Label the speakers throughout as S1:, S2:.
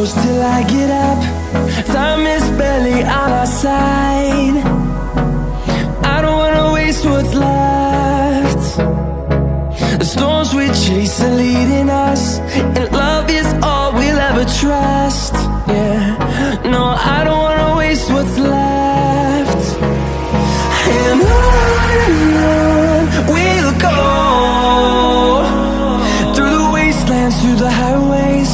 S1: shadows till I get up. Time is barely on our side. I don't wanna waste what's left. The storms we chase are leading us, and love is all we'll ever trust. Yeah, no, I don't wanna waste what's left. And on we'll go, through the wastelands, through the highways,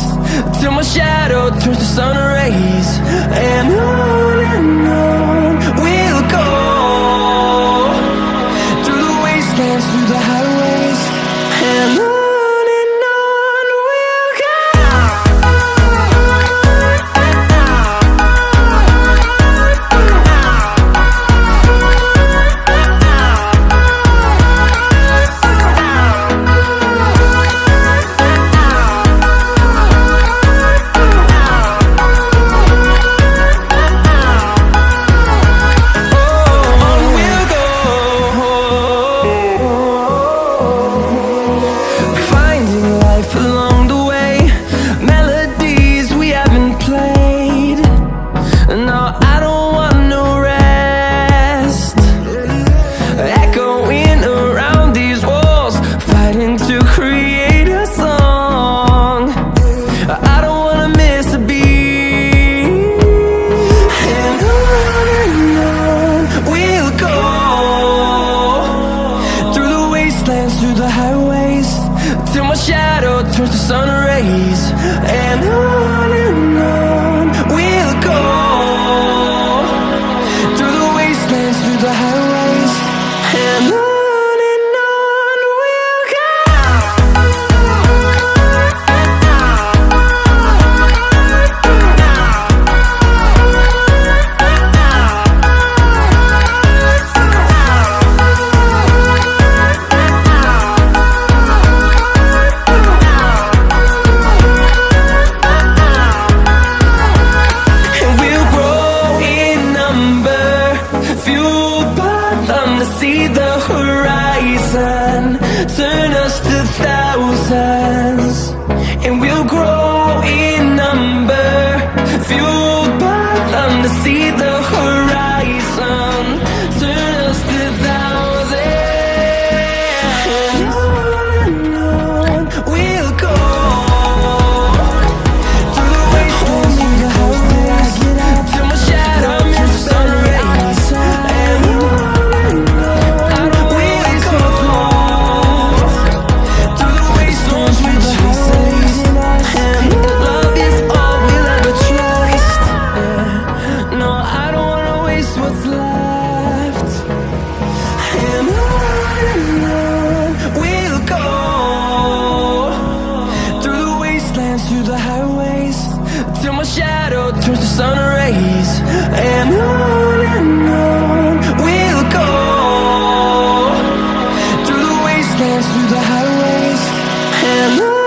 S1: till my shadow turns to sun rays. And on we'll go, through the wastelands, through the highways, and on we'll go. Through the highways, till my shadow turns to sun rays. And on we'll go, through the wastelands, through the highways, and on we'll go. See the horizon, turn us to thousands, and we'll grow in number, fueled by them. To see the horizon, turn us to thousands, and on we'll go, through the wastelands, through the highways, till my shadow turns to sun rays. And through the highways, till my shadow turns to sun rays. And on we'll go, through the wastelands, through the highways, and on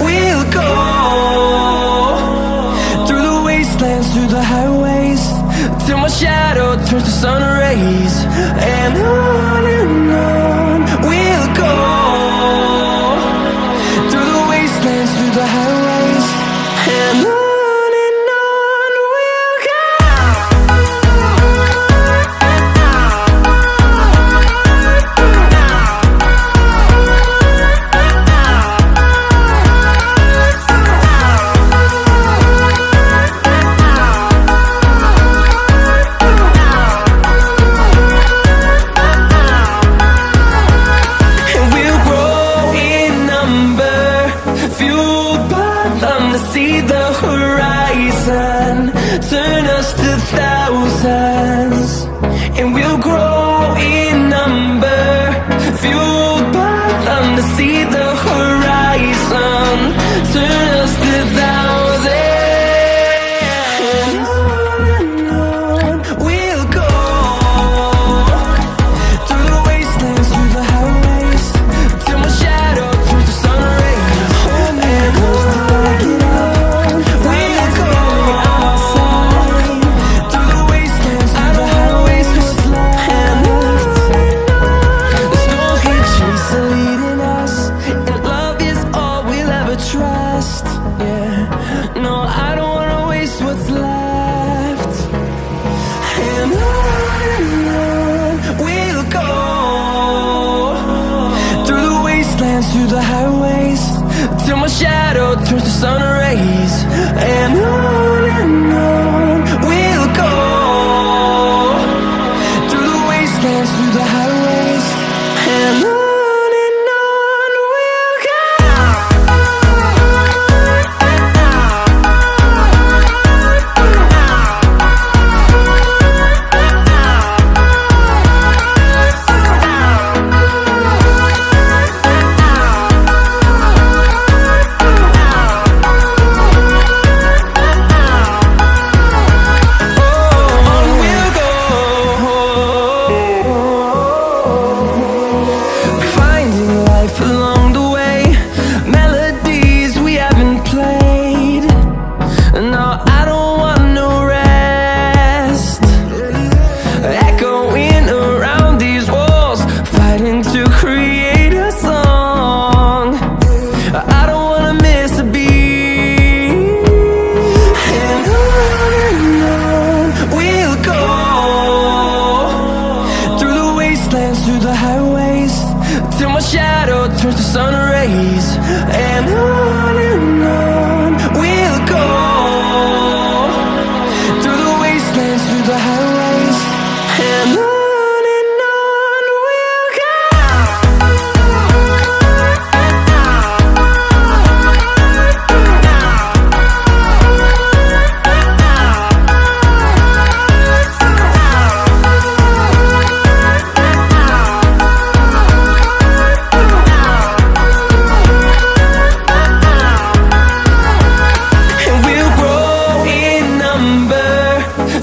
S1: we'll go. Through the highways, till my shadow turns to sun rays. And on we'll go, through the wastelands, through the highways, and on. us to thousands, and we'll grow in number, fueled by them to see the horizon. Turn us to thousands, and on we'll go, through the wastelands, through the highways, till my shadow turns to sun rays. And on we'll go, through the wastelands, through the highways, what's left. And the storms we chase are leading us, and love is all we'll ever trust. Yeah, no, I don't wanna waste what's left. And on we'll go, through the wastelands, through the highways, till my shadow turns to sun rays. And on we'll go, through the wastelands, through the highways, and on we'll go. Through the highways, till my shadow turns to sun rays. And on we'll go, through the wastelands, through the highways, and on we'll go.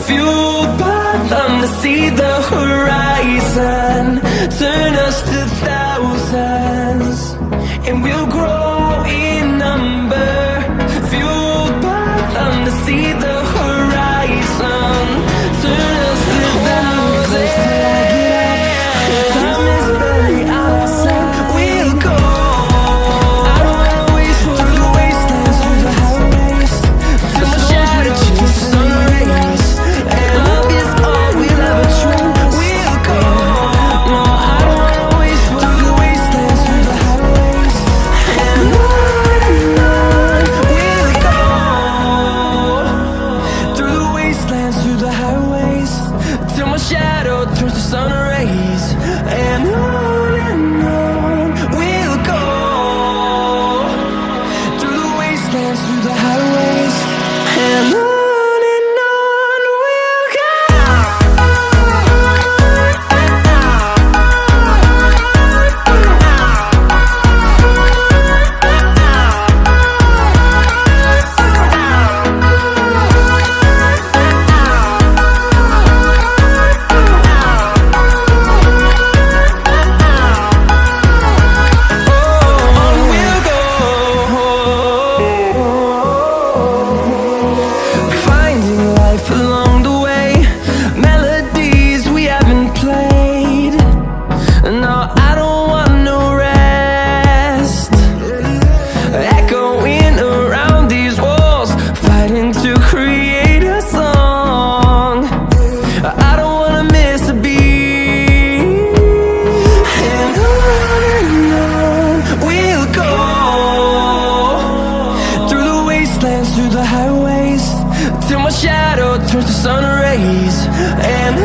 S1: Fueled by them to see the horizon. Turn us to thousands, and we'll grow in number, fueled by them to see the horizon. Turn us to thousands, time is barely on our side. We'll go, I don't wanna waste what's through the wastelands, through the highways, till my shadow turns to sun rays. Love is all we'll ever try. We'll go, no, I don't wanna waste what's through the wastelands, through the highways, and on we'll go, through the wastelands, through the highways, till my shadow turns to sun rays. And on we'll go, through the wastelands, through the highways, and on. Through the highways, till my shadow turns to sun rays. And